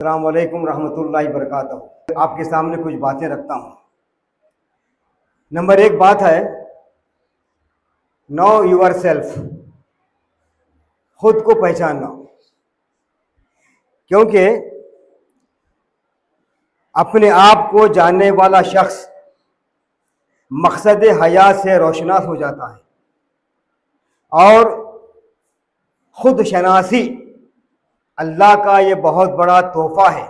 अस्सलाम वालेकुम रहमतुल्लाहि बरकातहू। आपके सामने कुछ बातें रखता हूँ। नंबर एक बात है, नो यूर सेल्फ, खुद को पहचानना। क्योंकि अपने आप को जानने वाला शख्स मकसद हयात से रोशनास हो जाता है। और खुद शनासी अल्लाह का ये बहुत बड़ा तोहफा है।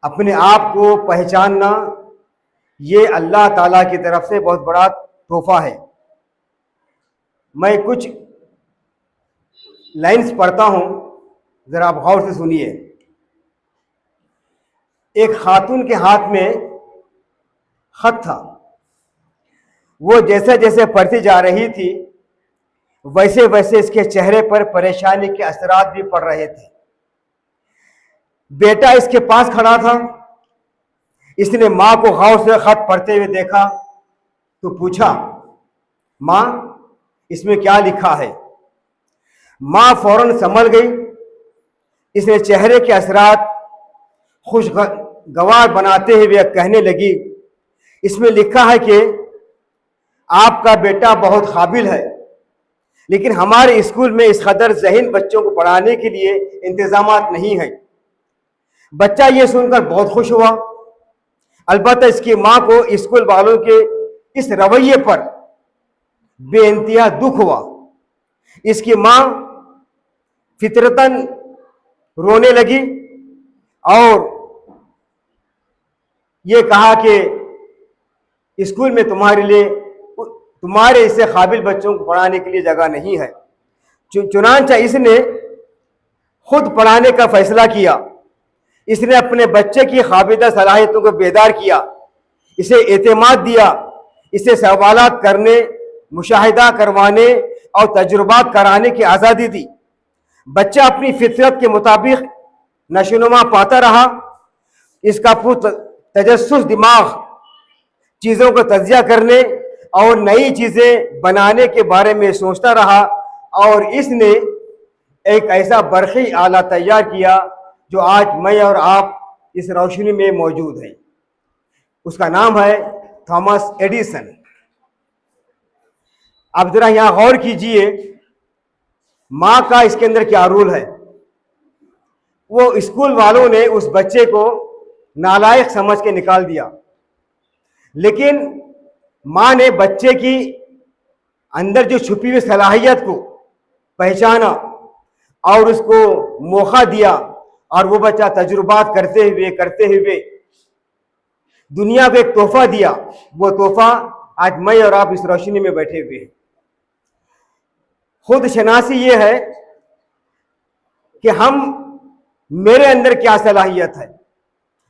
अपने आप को पहचानना ये अल्लाह ताला की तरफ से बहुत बड़ा तोहफा है। मैं कुछ लाइंस पढ़ता हूँ, ज़रा आप गौर से सुनिए। एक खातून के हाथ में खत था। वो जैसे जैसे पढ़ती जा रही थी वैसे वैसे इसके चेहरे पर परेशानी के असरात भी पड़ रहे थे। बेटा इसके पास खड़ा था। इसने माँ को गौर से खत पढ़ते हुए देखा तो पूछा, माँ इसमें क्या लिखा है? माँ फौरन संभल गई। इसने चेहरे के असरात खुशगवार बनाते हुए कहने लगी, इसमें लिखा है कि आपका बेटा बहुत काबिल है, लेकिन हमारे स्कूल में इस कदर ज़हीन बच्चों को पढ़ाने के लिए इंतजामात नहीं है। बच्चा ये सुनकर बहुत खुश हुआ। अलबत्ता इसकी माँ को स्कूल वालों के इस रवैये पर बेइंतहा दुख हुआ। इसकी माँ फितरतन रोने लगी और ये कहा कि स्कूल में तुम्हारे इससे काबिल बच्चों को पढ़ाने के लिए जगह नहीं है। चुनांचा इसने खुद पढ़ाने का फैसला किया। इसने अपने बच्चे की काबिदा सलाहियतों को बेदार किया, इसे एतमाद दिया, इसे सवालात करने, मुशाहिदा करवाने और तजुर्बात कराने की आज़ादी दी। बच्चा अपनी फितरत के मुताबिक नशोनुमा पाता रहा। इसका तजस्सुस दिमाग चीज़ों को तज्जिया करने और नई चीज़ें बनाने के बारे में सोचता रहा और इसने एक ऐसा बरक़ी आला तैयार किया जो आज मैं और आप इस रोशनी में मौजूद हैं। उसका नाम है थॉमस एडिसन। अब जरा यहाँ गौर कीजिए, माँ का इसके अंदर क्या रोल है। वो स्कूल वालों ने उस बच्चे को नालायक समझ के निकाल दिया, लेकिन माँ ने बच्चे की अंदर जो छुपी हुई सलाहियत को पहचाना और उसको मौका दिया और वो बच्चा तजुर्बात करते हुए दुनिया को एक तोहफा दिया। वो तोहफा आज मैं और आप इस रोशनी में बैठे हुए हैं। खुद शनासी ये है कि मेरे अंदर क्या सलाहियत है,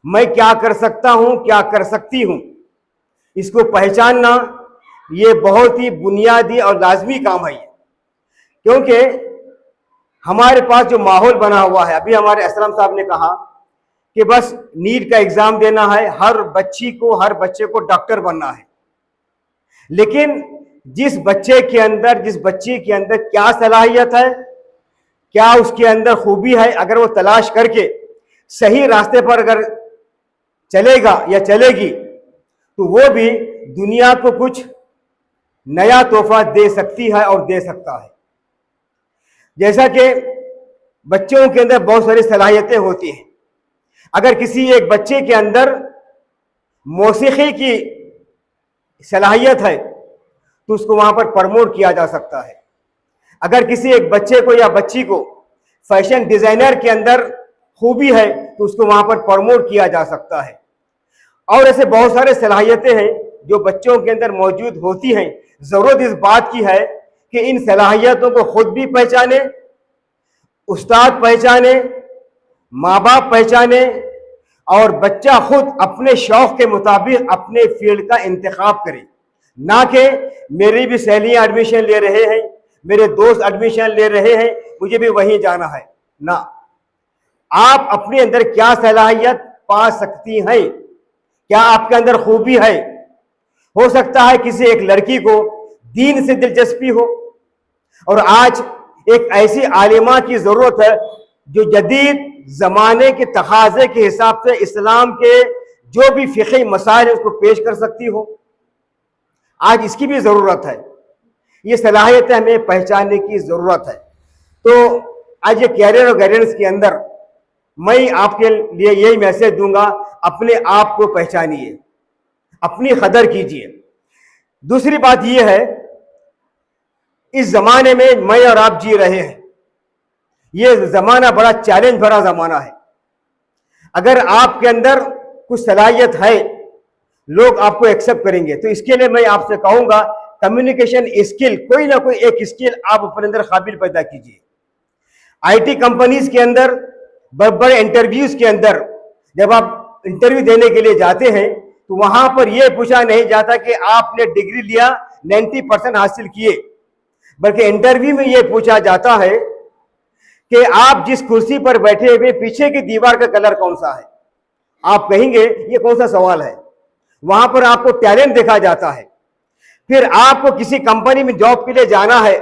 मैं क्या कर सकता हूं, क्या कर सकती हूं। इसको पहचानना ये बहुत ही बुनियादी और लाजमी काम है। क्योंकि हमारे पास जो माहौल बना हुआ है, अभी हमारे असलम साहब ने कहा कि बस नीट का एग्जाम देना है, हर बच्चे को डॉक्टर बनना है। लेकिन जिस बच्ची के अंदर क्या सलाहियत है, क्या उसके अंदर खूबी है, अगर वो तलाश करके सही रास्ते पर अगर चलेगा या चलेगी तो वो भी दुनिया को कुछ नया तोहफा दे सकती है और दे सकता है। जैसा कि बच्चों के अंदर बहुत सारी सलाहियतें होती हैं। अगर किसी एक बच्चे के अंदर मौसीकी की सलाहियत है तो उसको वहां पर प्रमोट किया जा सकता है। अगर किसी एक बच्चे को या बच्ची को फैशन डिजाइनर के अंदर खूबी है तो उसको वहां पर प्रमोट किया जा सकता है। और ऐसे बहुत सारे सलाहियतें हैं जो बच्चों के अंदर मौजूद होती हैं। जरूरत इस बात की है कि इन सलाहियतों को खुद भी पहचाने, उस्ताद पहचाने, माँ बाप पहचाने और बच्चा खुद अपने शौक के मुताबिक अपने फील्ड का इंतखाब करे। ना कि मेरी भी सहेलियां एडमिशन ले रहे हैं, मेरे दोस्त एडमिशन ले रहे हैं, मुझे भी वहीं जाना है। ना, आप अपने अंदर क्या सलाहियत पा सकती हैं, क्या आपके अंदर खूबी है। हो सकता है किसी एक लड़की को दीन से दिलचस्पी हो और आज एक ऐसी आलिमा की जरूरत है जो जदीद ज़माने के तकाज़े के हिसाब से इस्लाम के जो भी फ़िक़ही मसाइल है उसको पेश कर सकती हो। आज इसकी भी ज़रूरत है, ये सलाहियतें हमें पहचानने की ज़रूरत है। तो आज ये कैरियर और गाइडेंस के अंदर मैं आपके लिए यही मैसेज दूंगा, अपने आप को पहचानिए, अपनी कदर कीजिए। दूसरी बात यह है, इस ज़माने में मैं और आप जी रहे हैं, ये ज़माना बड़ा चैलेंज भरा ज़माना है। अगर आपके अंदर कुछ सलाहियत है, लोग आपको एक्सेप्ट करेंगे। तो इसके लिए मैं आपसे कहूँगा, कम्युनिकेशन स्किल, कोई ना कोई एक स्किल आप अपने अंदर काबिल पैदा कीजिए। आईटी कंपनीज के अंदर, बड़े बड़े इंटरव्यूज के अंदर जब आप इंटरव्यू देने के लिए जाते हैं तो वहां पर यह पूछा नहीं जाता कि आपने डिग्री लिया, 90% हासिल किए, बल्कि इंटरव्यू में यह पूछा जाता है कि आप जिस कुर्सी पर बैठे हुए पीछे की दीवार का कलर कौन सा है। आप कहेंगे ये कौन सा सवाल है। वहां पर आपको टैलेंट देखा जाता है। फिर आपको किसी कंपनी में जॉब के लिए जाना है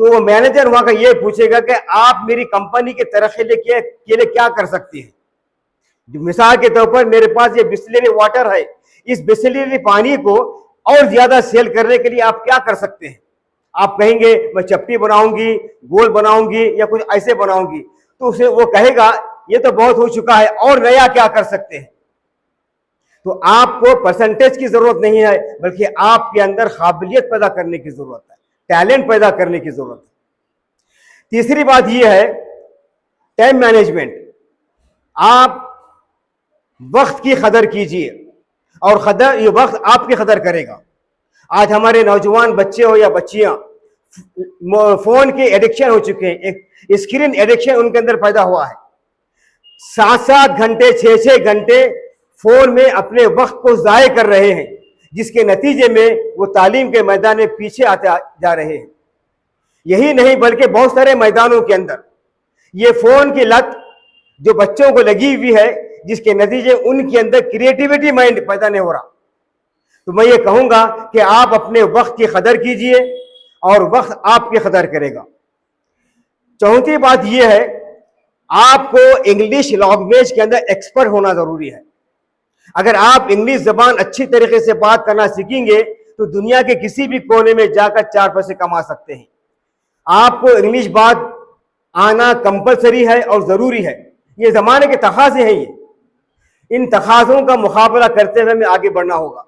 तो वो मैनेजर वहां का ये पूछेगा कि आप मेरी कंपनी के तरक्की के लिए क्या कर सकती हैं। मिसाल के तौर पर मेरे पास ये बिस्लरी वाटर है, इस बिस्लरी पानी को और ज्यादा सेल करने के लिए आप क्या कर सकते हैं। आप कहेंगे मैं चपटी बनाऊंगी, गोल बनाऊंगी या कुछ ऐसे बनाऊंगी, तो उसे वो कहेगा ये तो बहुत हो चुका है, और नया क्या कर सकते हैं। तो आपको परसेंटेज की जरूरत नहीं है, बल्कि आपके अंदर काबिलियत पैदा करने की जरूरत है, टैलेंट पैदा करने की जरूरत है। तीसरी बात यह है टाइम मैनेजमेंट। आप वक्त की कदर कीजिए और ये वक्त आपकी कदर करेगा। आज हमारे नौजवान बच्चे हो या बच्चियां फोन के एडिक्शन हो चुके हैं, एक स्क्रीन एडिक्शन उनके अंदर पैदा हुआ है। 7-7 घंटे 6-6 घंटे फोन में अपने वक्त को जाये कर रहे हैं, जिसके नतीजे में वो तालीम के मैदान में पीछे आते जा रहे हैं। यही नहीं बल्कि बहुत सारे मैदानों के अंदर ये फोन की लत जो बच्चों को लगी हुई है, जिसके नतीजे उनके अंदर क्रिएटिविटी माइंड पैदा नहीं हो रहा। तो मैं ये कहूंगा कि आप अपने वक्त की कदर कीजिए और वक्त आपकी कदर करेगा। चौथी बात यह है, आपको इंग्लिश लैंग्वेज के अंदर एक्सपर्ट होना जरूरी है। अगर आप इंग्लिश जबान अच्छी तरीके से बात करना सीखेंगे तो दुनिया के किसी भी कोने में जाकर 4 पैसे कमा सकते हैं। आपको इंग्लिश बात आना कंपलसरी है और जरूरी है, ये जमाने के तकाज़े हैं। ये इन तकाज़ों का मुकाबला करते हुए हमें आगे बढ़ना होगा।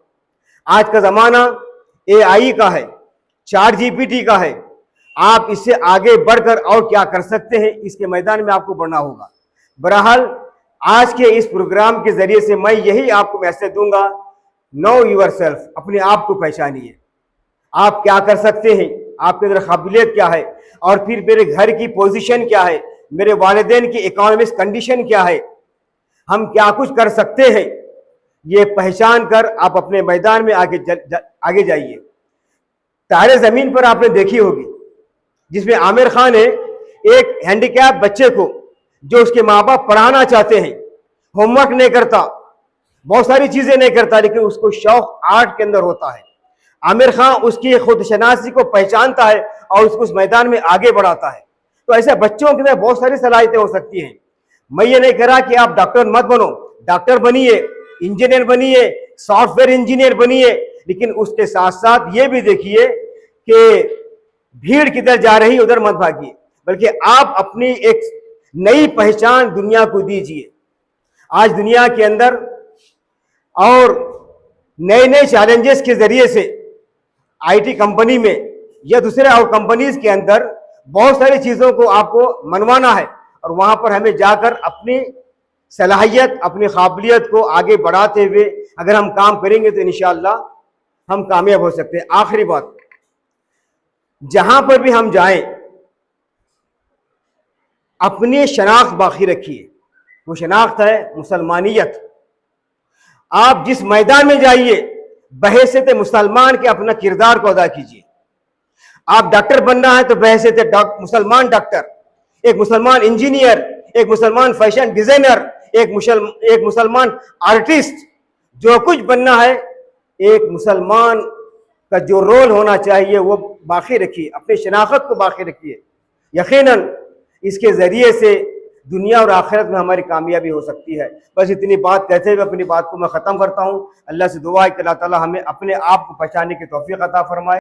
आज का जमाना AI का है, ChatGPT का है। आप इससे आगे बढ़कर और क्या कर सकते हैं, इसके मैदान में आपको बढ़ना होगा। बहरहाल आज के इस प्रोग्राम के जरिए से मैं यही आपको मैसेज दूंगा, नो योरसेल्फ, अपने आप को पहचानिए। आप क्या कर सकते हैं, आपके अंदर काबिलियत क्या है, और फिर मेरे घर की पोजीशन क्या है, मेरे वालिदैन की इकोनॉमिक कंडीशन क्या है, हम क्या कुछ कर सकते हैं, ये पहचान कर आप अपने मैदान में आगे जाइए। तारे जमीन पर आपने देखी होगी, जिसमें आमिर खान ने एक हैंडीकैप बच्चे को, जो उसके माँ बाप पढ़ाना चाहते हैं, होमवर्क नहीं करता, बहुत सारी चीजें नहीं करता, लेकिन उसको शौक आर्ट के अंदर होता है। आमिर खान उसकी खुदशनासी को पहचानता है और उसको उस मैदान में आगे बढ़ाता है। तो ऐसे बच्चों के अंदर बहुत सारी सलाहियतें हो सकती हैं। मैं ये नहीं कह रहा कि आप डॉक्टर मत बनो, डॉक्टर बनिए, इंजीनियर बनिए, सॉफ्टवेयर इंजीनियर बनिए, लेकिन उसके साथ साथ ये भी देखिए कि भीड़ किधर जा रही उधर मत भागिए, बल्कि आप अपनी एक नई पहचान दुनिया को दीजिए। आज दुनिया के अंदर और नए नए चैलेंजेस के जरिए से आईटी कंपनी में या दूसरे और कंपनीज के अंदर बहुत सारी चीजों को आपको मनवाना है, और वहां पर हमें जाकर अपनी सलाहियत, अपनी काबिलियत को आगे बढ़ाते हुए अगर हम काम करेंगे तो इंशाअल्लाह हम कामयाब हो सकते हैं। आखिरी बात, जहां पर भी हम जाएं अपनी शनाख्त बाकी रखिए। वो शनाख्त है मुसलमानियत। आप जिस मैदान में जाइए बहैसियत मुसलमान के अपना किरदार को अदा कीजिए। आप डॉक्टर बनना है तो बहैसियत मुसलमान डॉक्टर, एक मुसलमान इंजीनियर, एक मुसलमान फैशन डिजाइनर, एक मुसलमान आर्टिस्ट, जो कुछ बनना है एक मुसलमान का जो रोल होना चाहिए वो बाकी रखिए, अपनी शनाख्त को बाकी रखिए। यकीनन इसके जरिए से दुनिया और आखिरत में हमारी कामयाबी हो सकती है। बस इतनी बात कहते हुए अपनी बात को मैं ख़त्म करता हूँ। अल्लाह से दुआ है कि अल्लाह ताला हमें अपने आप को पहचानने की तौफीक अता फरमाए।